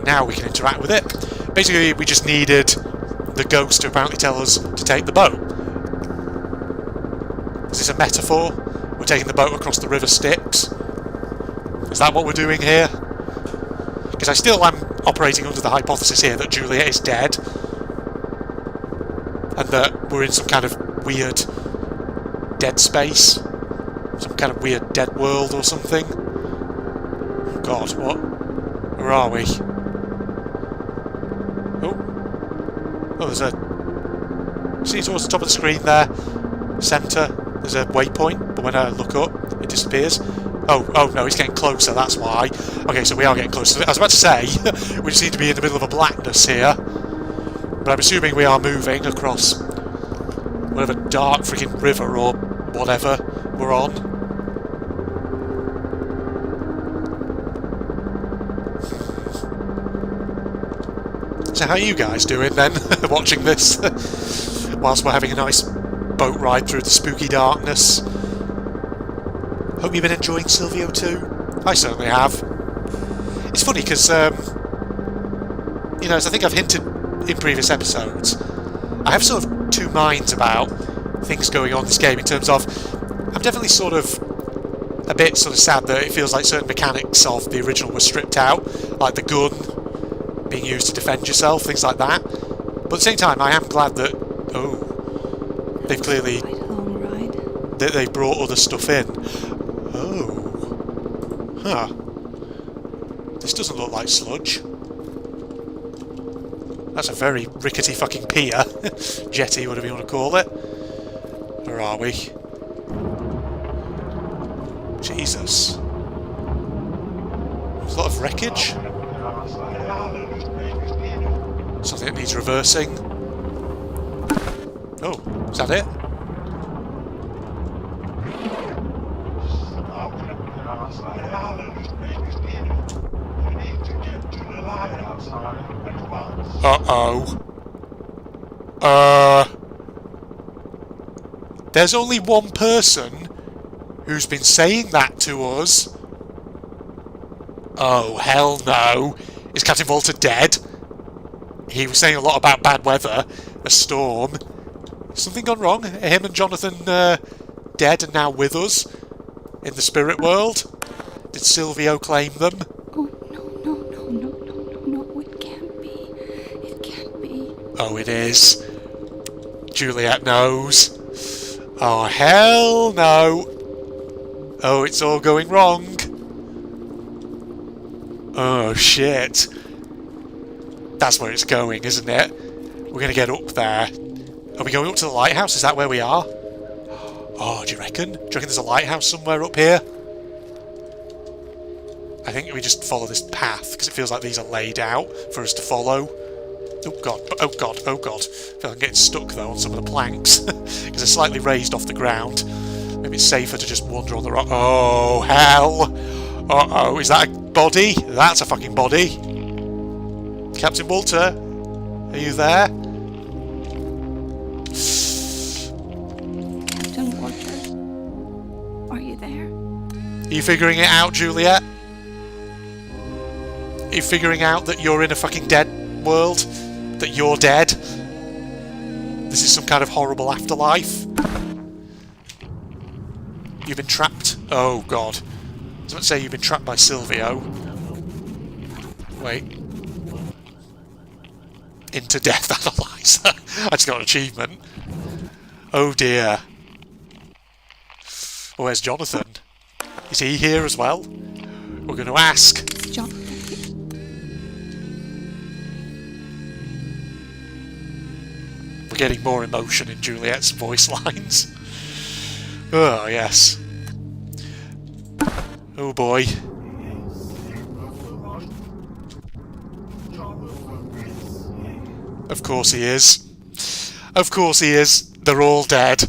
Right, now we can interact with it. Basically, we just needed the ghost to apparently tell us to take the boat. Is this a metaphor? We're taking the boat across the River Styx. Is that what we're doing here? Because I still am operating under the hypothesis here that Juliet is dead. And that we're in some kind of weird dead space. Some kind of weird dead world or something. Oh God, what? Where are we? Oh, there's a... See towards the top of the screen there? Centre. There's a waypoint, but when I look up, it disappears. Oh no, he's getting closer, that's why. Okay, so we are getting closer. I was about to say, we seem to be in the middle of a blackness here. But I'm assuming we are moving across whatever dark freaking river or whatever we're on. So how are you guys doing then, watching this, whilst we're having a nice boat ride through the spooky darkness? Hope you've been enjoying Sylvio too. I certainly have. It's funny because, you know, as I think I've hinted in previous episodes, I have sort of two minds about things going on in this game in terms of, I'm definitely sort of a bit sort of sad that it feels like certain mechanics of the original were stripped out, like the gun being used to defend yourself, things like that. But at the same time, I am glad that, they've clearly, that they've brought other stuff in. Oh. Huh. This doesn't look like sludge. That's a very rickety fucking pier. Jetty, whatever you want to call it. Where are we? Jesus. There's a lot of wreckage. Something that needs reversing. Oh, is that it? Uh-oh. There's only one person who's been saying that to us. Oh, hell no. Is Captain Volta dead? He was saying a lot about bad weather, a storm. Something gone wrong? Him and Jonathan dead and now with us in the spirit world? Did Sylvio claim them? Oh, no, it can't be. It can't be. Oh, it is. Juliet knows. Oh, hell no. Oh, it's all going wrong. Oh, shit. That's where it's going, isn't it? We're going to get up there. Are we going up to the lighthouse? Is that where we are? Oh, do you reckon? Do you reckon there's a lighthouse somewhere up here? I think we just follow this path, because it feels like these are laid out for us to follow. Oh god, oh god, oh god. I feel like I'm getting stuck though on some of the planks, because they're slightly raised off the ground. Maybe it's safer to just wander on the rock. Oh, hell! Uh-oh, is that a body? That's a fucking body. Captain Walter, are you there? Captain Walter, are you there? Are you figuring it out, Juliet? Are you figuring out that you're in a fucking dead world? That you're dead? This is some kind of horrible afterlife? You've been trapped? Oh god. I was about to say you've been trapped by Sylvio. Wait. Into death analyzer. I just got an achievement. Oh dear. Oh, where's Jonathan? Is he here as well? We're going to ask. Jonathan. We're getting more emotion in Juliet's voice lines. Oh, yes. Oh boy. Of course he is. Of course he is. They're all dead.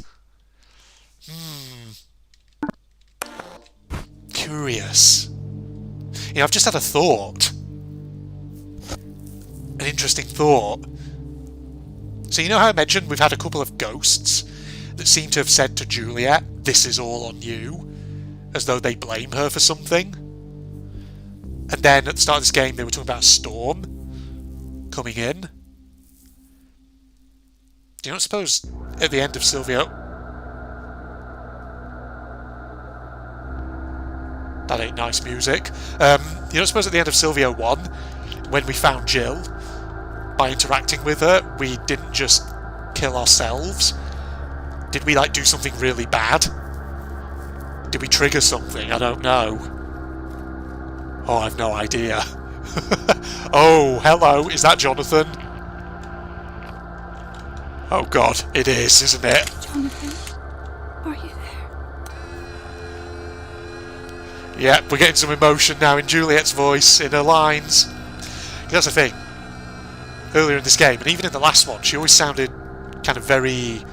Curious. You know, I've just had a thought. An interesting thought. So you know how I mentioned we've had a couple of ghosts that seem to have said to Juliet, "This is all on you," as though they blame her for something? And then at the start of this game, they were talking about a storm coming in. Do you not suppose at the end of Sylvio... That ain't nice music. You don't suppose at the end of Sylvio 1, when we found Jill, by interacting with her, we didn't just kill ourselves? Did we, like, do something really bad? Did we trigger something? I don't know. Oh, I've no idea. Oh, hello, is that Jonathan? Oh god, it is, isn't it? Jonathan, are you there? Yeah, we're getting some emotion now in Juliet's voice, in her lines. That's the thing. Earlier in this game, and even in the last one, she always sounded kind of very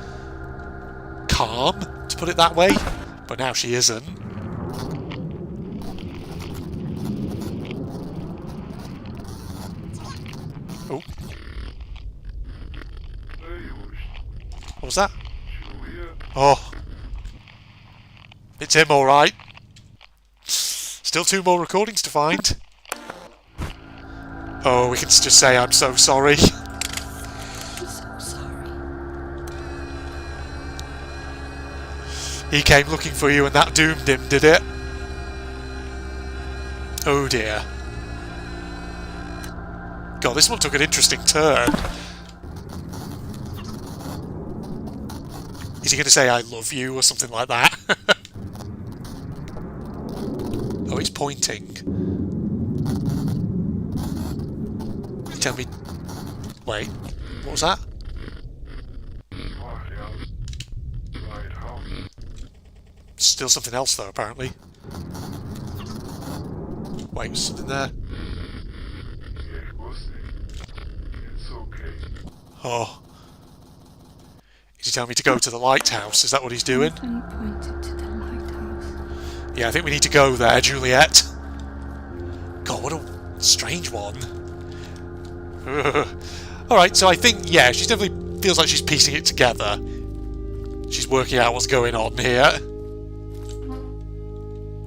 calm, to put it that way. But now she isn't. Oh. What was that? Oh. It's him, alright. Still 2 more recordings to find. Oh, we can just say I'm so sorry. I'm so sorry. He came looking for you and that doomed him, did it? Oh dear. God, this one took an interesting turn. Is he going to say I love you or something like that? Oh, he's pointing. Tell me... Wait, what was that? Still something else though, apparently. Wait, was something there? Oh. Is he telling me to go to the lighthouse? Is that what he's doing? And pointed to the lighthouse. Yeah, I think we need to go there, Juliet. God, what a strange one. Alright, so I think, yeah, she definitely feels like she's piecing it together. She's working out what's going on here.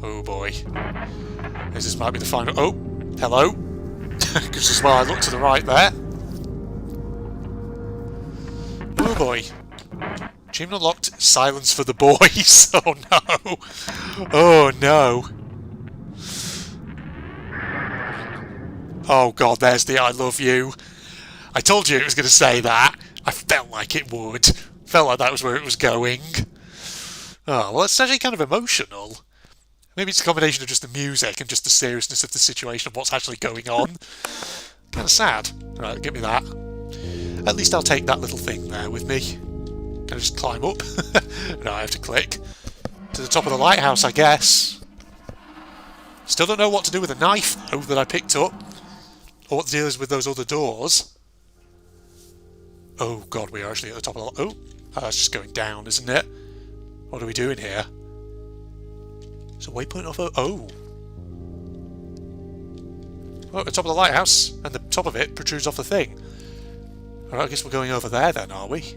Oh boy. This might be the final... Oh, hello. Because as well I look to the right there. Oh boy. Achievement unlocked. Silence for the boys. Oh no. Oh no. Oh god, there's the I love you. I told you it was going to say that. I felt like it would. Felt like that was where it was going. Oh, well, it's actually kind of emotional. Maybe it's a combination of just the music and just the seriousness of the situation of what's actually going on. Kind of sad. Right, give me that. At least I'll take that little thing there with me. Can I just climb up? No, I have to click. To the top of the lighthouse, I guess. Still don't know what to do with the knife, though, that I picked up. Or what the deal is with those other doors. Oh god, we are actually at the top of the... Oh, that's just going down, isn't it? What are we doing here? It's a waypoint off... Oh! Oh, at the top of the lighthouse, and the top of it protrudes off the thing. Alright, I guess we're going over there then, are we?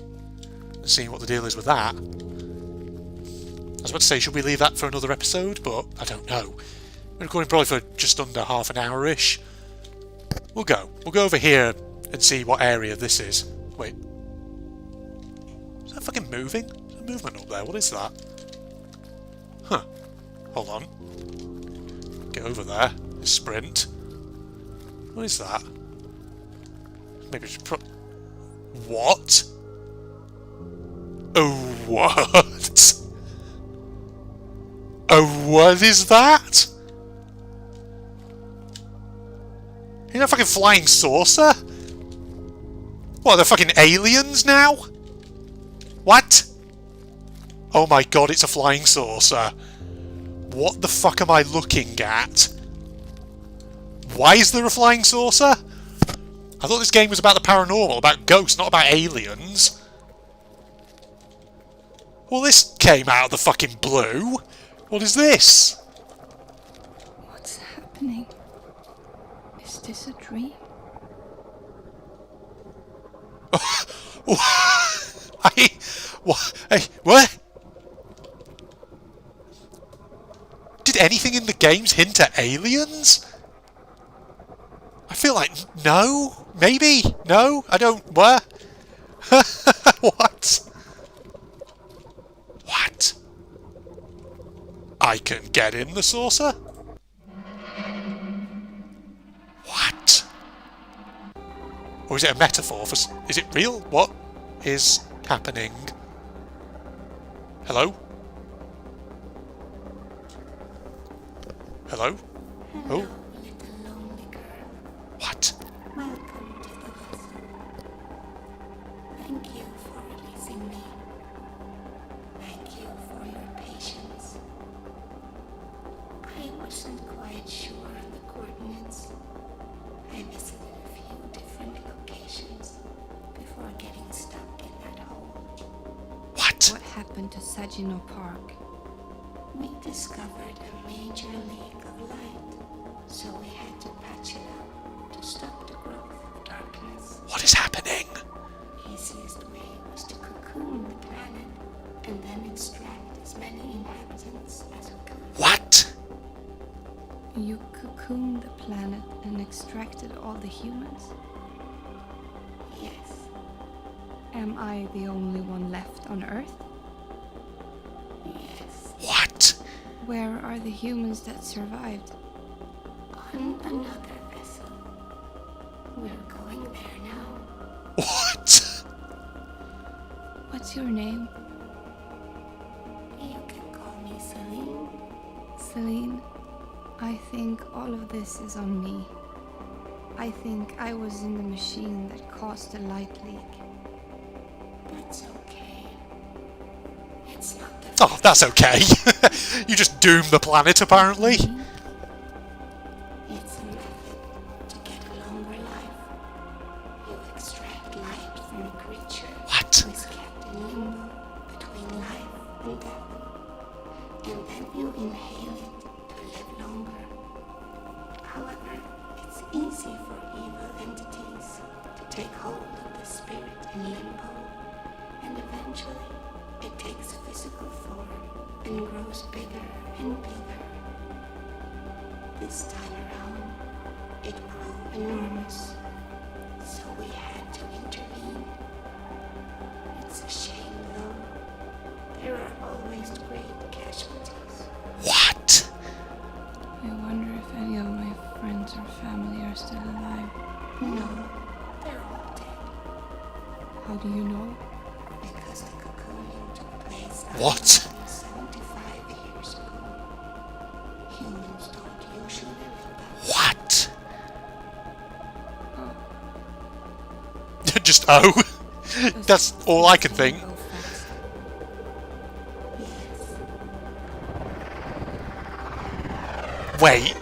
And seeing what the deal is with that. I was about to say, should we leave that for another episode? But I don't know. We're recording probably for just under half an hour-ish. We'll go. We'll go over here and see what area this is. Wait. Is that fucking moving? There's a movement up there. What is that? Huh. Hold on. Get over there. Sprint. What is that? Maybe just what? Oh, what? Oh, what is that? You're a fucking flying saucer? What, they're fucking aliens now? What? Oh my god, it's a flying saucer. What the fuck am I looking at? Why is there a flying saucer? I thought this game was about the paranormal, about ghosts, not about aliens. Well, this came out of the fucking blue. What is this? What's happening? Is this a dream? What? Did anything in the games hint at aliens? feel like no, maybe, no, I don't. Where? What? What? I can get in the saucer? What? Or is it a metaphor for... Is it real? What is happening? Hello? Hello? Oh. Little lonely girl. What? Welcome to the vessel. Thank you for releasing me. Thank you for your patience. I wasn't quite sure on the coordinates. I visited a few different locations before getting stuck in that hole. What? What happened to Saginaw Park? We discovered a major leak of light, so we had to patch it up to stop the growth of darkness. What is happening? Easiest way was to cocoon the planet and then extract as many inhabitants as we could. What? You cocooned the planet and extracted all the humans? Yes. Am I the only one left on Earth? Yes. What? Where are the humans that survived? On another vessel. We're going there now. What? What's your name? You can call me Celine. Celine, I think all of this is on me. I think I was in the machine that caused the light leak. That's okay. It's not the... Oh, that's okay. You just doomed the planet, apparently. It's a method to get a longer life. You extract light from a creature What? who is kept in limbo between life and death. And then you inhale it to live longer. However, it's easy for evil entities to take hold of the spirit in limbo, and eventually it takes physical form and grows bigger and bigger. This time around, it grew enormous, so we had to intervene. It's a shame, though. There are always great casualties. What? I wonder if any of my friends or family are still alive. No, they're all dead. How do you know? Because the cocooning took place What? 175 years ago. Humans don't usually live that. What? Just oh. That's all I can think. Go fast. Yes. Wait.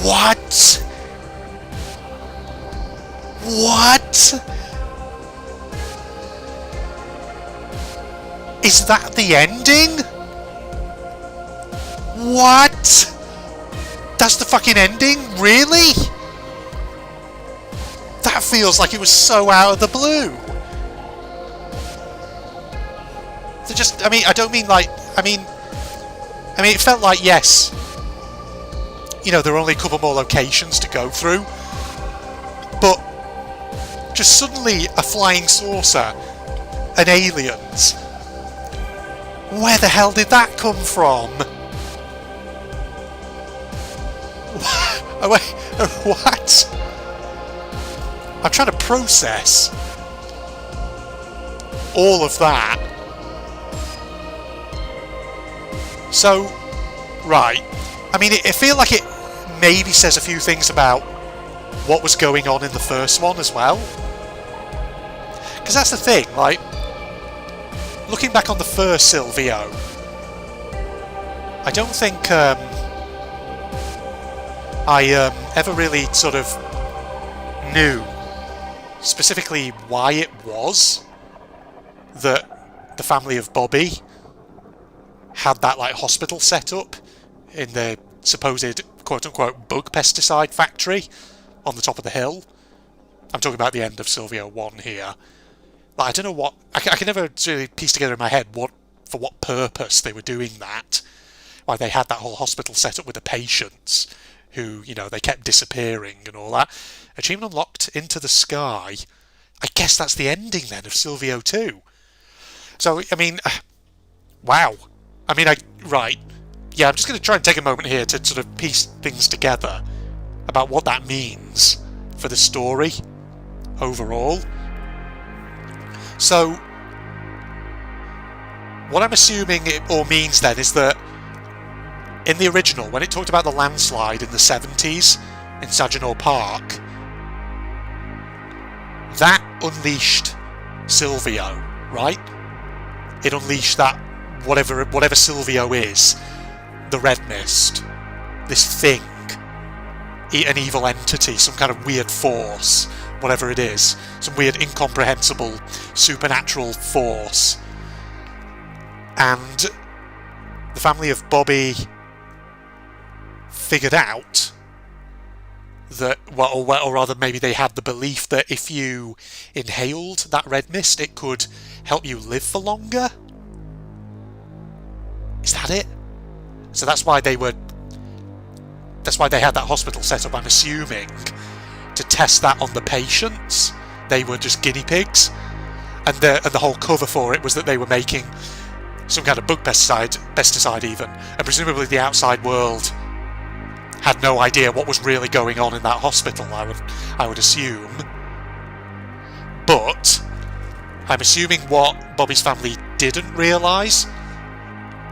What? What? Is that the ending? What? That's the fucking ending? Really? That feels like it was so out of the blue. So just, I mean, I don't mean like, I mean, it felt like, yes, you know, there are only a couple more locations to go through, but just suddenly a flying saucer and aliens. Where the hell did that come from? Oh, wait, what? I'm trying to process all of that. So, right. I mean, it feel like it maybe says a few things about what was going on in the first one as well. Because that's the thing, like, looking back on the first Sylvio, I don't think I ever really sort of knew specifically why it was that the family of Bobby had that like hospital set up in the supposed quote-unquote bug pesticide factory on the top of the hill. I'm talking about the end of Sylvio 1 here. Like, I don't know what... I can never really piece together in my head for what purpose they were doing that. Why they had that whole hospital set up with the patients who, you know, they kept disappearing and all that. Achievement unlocked, Into the Sky. I guess that's the ending then of Sylvio 2. So, I mean, wow. I mean, right. Yeah, I'm just going to try and take a moment here to sort of piece things together about what that means for the story overall. So, what I'm assuming it all means then is that in the original, when it talked about the landslide in the 70s in Saginaw Park, that unleashed Sylvio, right? It unleashed that whatever Sylvio is, the Red Mist, this thing, an evil entity, some kind of weird force, whatever it is, some weird incomprehensible supernatural force. And the family of Bobby figured out that, well, or rather maybe they had the belief that if you inhaled that red mist, it could help you live for longer. Is that it? So that's why they had that hospital set up, I'm assuming, to test that on the patients. They were just guinea pigs, and the whole cover for it was that they were making some kind of bug pesticide even, and presumably the outside world had no idea what was really going on in that hospital, I would assume. But I'm assuming what Bobby's family didn't realise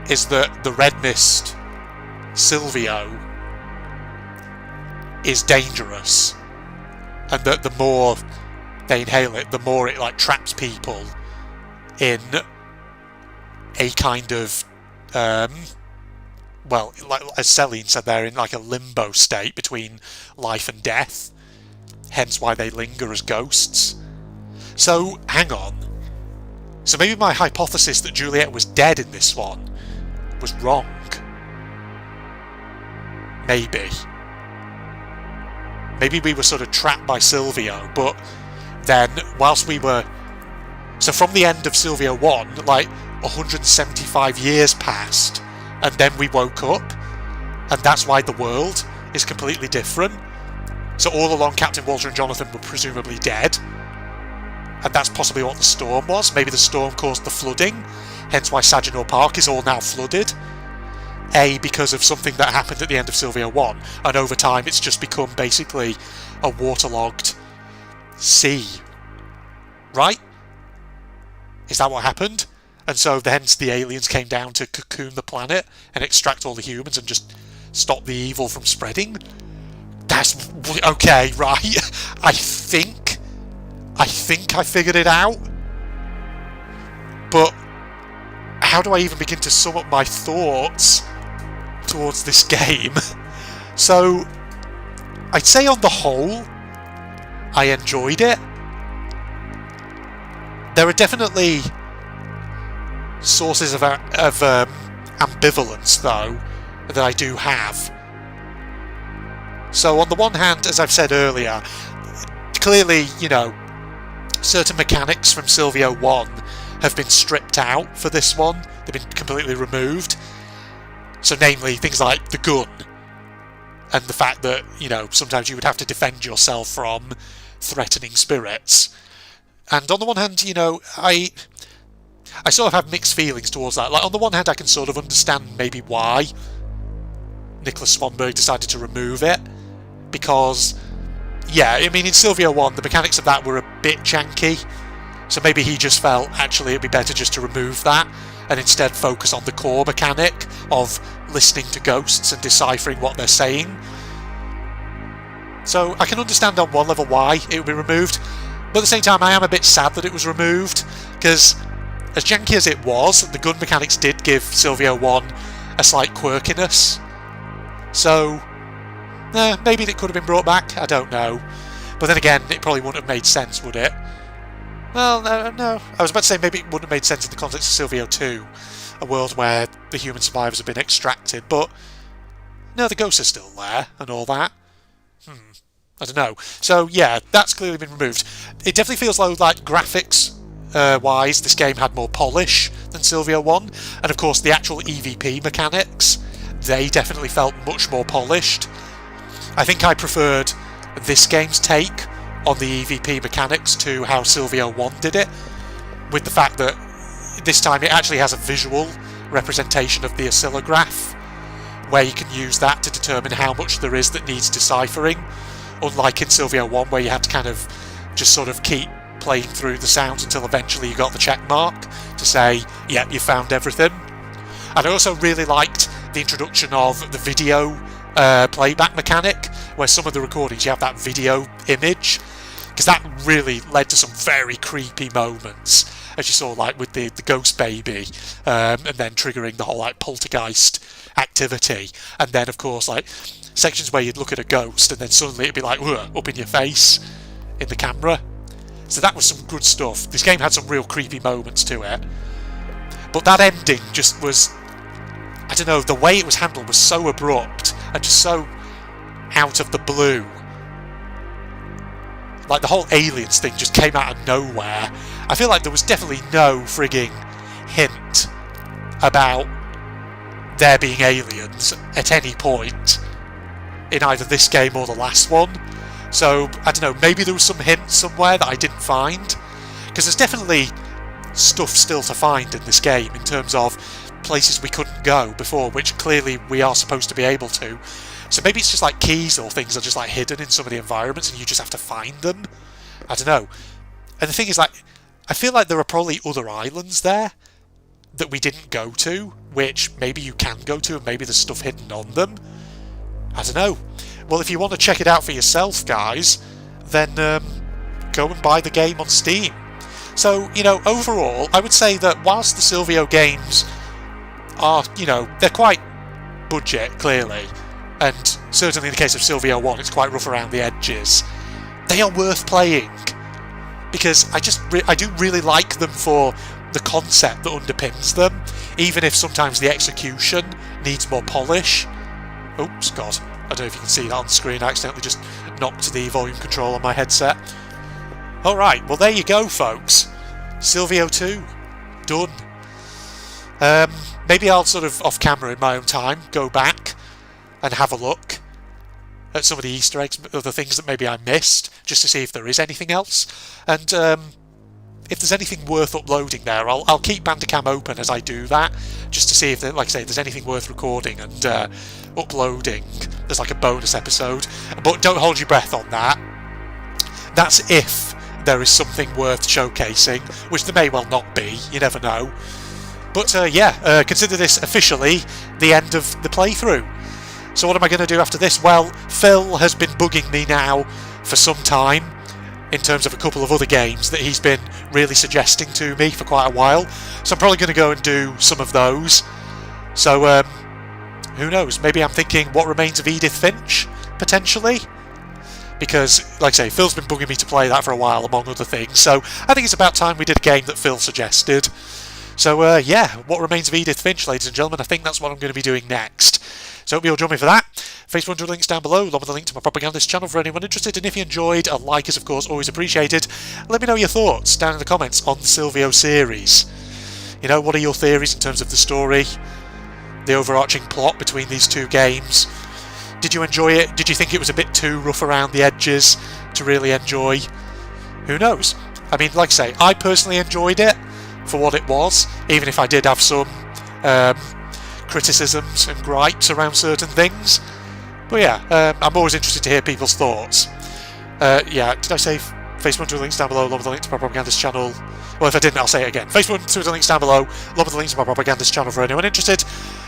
is that the Red Mist Sylvio is dangerous, and that the more they inhale it, the more it like traps people in a kind of well, like as Celine said, they're in like a limbo state between life and death, hence why they linger as ghosts. So, hang on. So maybe my hypothesis that Juliet was dead in this one was wrong. Maybe. Maybe we were sort of trapped by Sylvio, but then whilst we were... So from the end of Sylvio 1, like 175 years passed, and then we woke up, and that's why the world is completely different. So all along Captain Walter and Jonathan were presumably dead, and that's possibly what the storm was. Maybe the storm caused the flooding, hence why Saginaw Park is all now flooded. A, because of something that happened at the end of Sylvia 1, and over time it's just become basically a waterlogged sea. Right? Is that what happened? And so hence the aliens came down to cocoon the planet and extract all the humans and just stop the evil from spreading? That's... okay, right. I think I figured it out. But how do I even begin to sum up my thoughts towards this game? So, I'd say on the whole, I enjoyed it. There are definitely sources of ambivalence, though, that I do have. So on the one hand, as I've said earlier, clearly, you know, certain mechanics from Sylvio 1 have been stripped out for this one. They've been completely removed. So namely, things like the gun, and the fact that, you know, sometimes you would have to defend yourself from threatening spirits. And on the one hand, you know, I sort of have mixed feelings towards that. Like, on the one hand, I can sort of understand maybe why Nicholas Swanberg decided to remove it. Because, yeah, I mean, in Sylvia 1, the mechanics of that were a bit janky. So maybe he just felt, actually, it'd be better just to remove that and instead focus on the core mechanic of listening to ghosts and deciphering what they're saying. So I can understand on one level why it would be removed. But at the same time, I am a bit sad that it was removed, because as janky as it was, the gun mechanics did give Sylvio 1 a slight quirkiness. So, maybe it could have been brought back, I don't know. But then again, it probably wouldn't have made sense, would it? Well, no. I was about to say maybe it wouldn't have made sense in the context of Sylvio 2, a world where the human survivors have been extracted, but no, the ghosts are still there, and all that. I don't know. So, yeah, that's clearly been removed. It definitely feels like graphics wise, this game had more polish than Sylvia 1, and of course the actual EVP mechanics, they definitely felt much more polished. I think I preferred this game's take on the EVP mechanics to how Sylvio 1 did it, with the fact that this time it actually has a visual representation of the oscillograph, where you can use that to determine how much there is that needs deciphering, unlike in Sylvio 1 where you had to kind of just sort of keep playing through the sounds until eventually you got the check mark to say, yep, you found everything. And I also really liked the introduction of the video playback mechanic, where some of the recordings you have that video image, because that really led to some very creepy moments, as you saw like with the ghost baby, and then triggering the whole like poltergeist activity, and then of course like sections where you'd look at a ghost and then suddenly it'd be like up in your face in the camera. So that was some good stuff. This game had some real creepy moments to it, but that ending just was, I don't know, the way it was handled was so abrupt and just so out of the blue. Like the whole aliens thing just came out of nowhere. I feel like there was definitely no frigging hint about there being aliens at any point in either this game or the last one. So, I don't know, maybe there was some hint somewhere that I didn't find. Because there's definitely stuff still to find in this game in terms of places we couldn't go before, which clearly we are supposed to be able to. So maybe it's just like keys or things are just like hidden in some of the environments and you just have to find them. I don't know. And the thing is, like, I feel like there are probably other islands there that we didn't go to, which maybe you can go to and maybe there's stuff hidden on them. I don't know. Well, if you want to check it out for yourself, guys, then go and buy the game on Steam. So, you know, overall, I would say that whilst the Sylvio games are, you know, they're quite budget, clearly, and certainly in the case of Sylvio 1, it's quite rough around the edges, they are worth playing, because I do really like them for the concept that underpins them, even if sometimes the execution needs more polish. Oops, God, I don't know if you can see that on the screen, I accidentally just knocked the volume control on my headset. Alright, well there you go, folks. Sylvio 2, done. Maybe I'll sort of off camera in my own time go back and have a look at some of the Easter eggs, other things that maybe I missed, just to see if there is anything else. And if there's anything worth uploading there, I'll keep Bandicam open as I do that, just to see if, like I say, there's anything worth recording and uploading. There's like a bonus episode, but don't hold your breath on that. That's if there is something worth showcasing, which there may well not be, you never know. But consider this officially the end of the playthrough. So what am I going to do after this? Well, Phil has been bugging me now for some time in terms of a couple of other games that he's been really suggesting to me for quite a while. So I'm probably going to go and do some of those. So who knows? Maybe I'm thinking What Remains of Edith Finch, potentially. Because, like I say, Phil's been bugging me to play that for a while, among other things. So I think it's about time we did a game that Phil suggested. So What Remains of Edith Finch, ladies and gentlemen, I think that's what I'm going to be doing next. So hope you'll join me for that. Facebook and links down below, along with a link to my propagandist channel for anyone interested. And if you enjoyed, a like is of course always appreciated. Let me know your thoughts down in the comments on the Sylvio series. You know, what are your theories in terms of the story, the overarching plot between these two games? Did you enjoy it? Did you think it was a bit too rough around the edges to really enjoy? Who knows? I mean, like I say, I personally enjoyed it for what it was, even if I did have some criticisms and gripes around certain things. But yeah, I'm always interested to hear people's thoughts. Did I say Facebook and Twitter links down below, along with the link to my propagandist channel? Well, if I didn't, I'll say it again. Facebook and Twitter links down below, along with the links to my propagandist channel for anyone interested.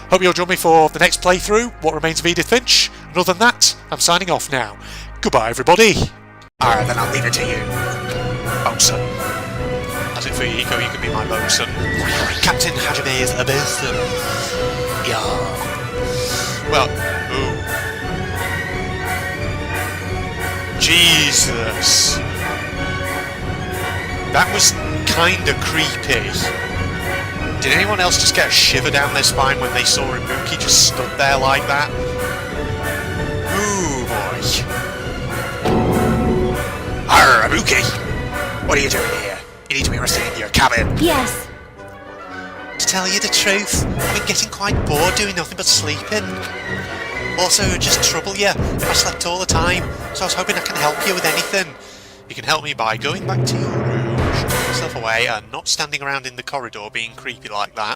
Hope you'll join me for the next playthrough, What Remains of Edith Finch. And other than that, I'm signing off now. Goodbye, everybody. Alright, then I'll leave it to you. Bosun. As it for you, Eco, you can be my bosun. Captain Hajime is a bosun. Yeah. Well, ooh. Jesus. That was kinda creepy. Did anyone else just get a shiver down their spine when they saw Ibuki just stood there like that? Ooh, boy. Arr, Ibuki! What are you doing here? You need to be resting in your cabin. Yes. To tell you the truth, I've been getting quite bored doing nothing but sleeping. Also, just trouble you. I slept all the time, so I was hoping I can help you with anything. You can help me by going back to your room, shutting yourself away, and not standing around in the corridor being creepy like that.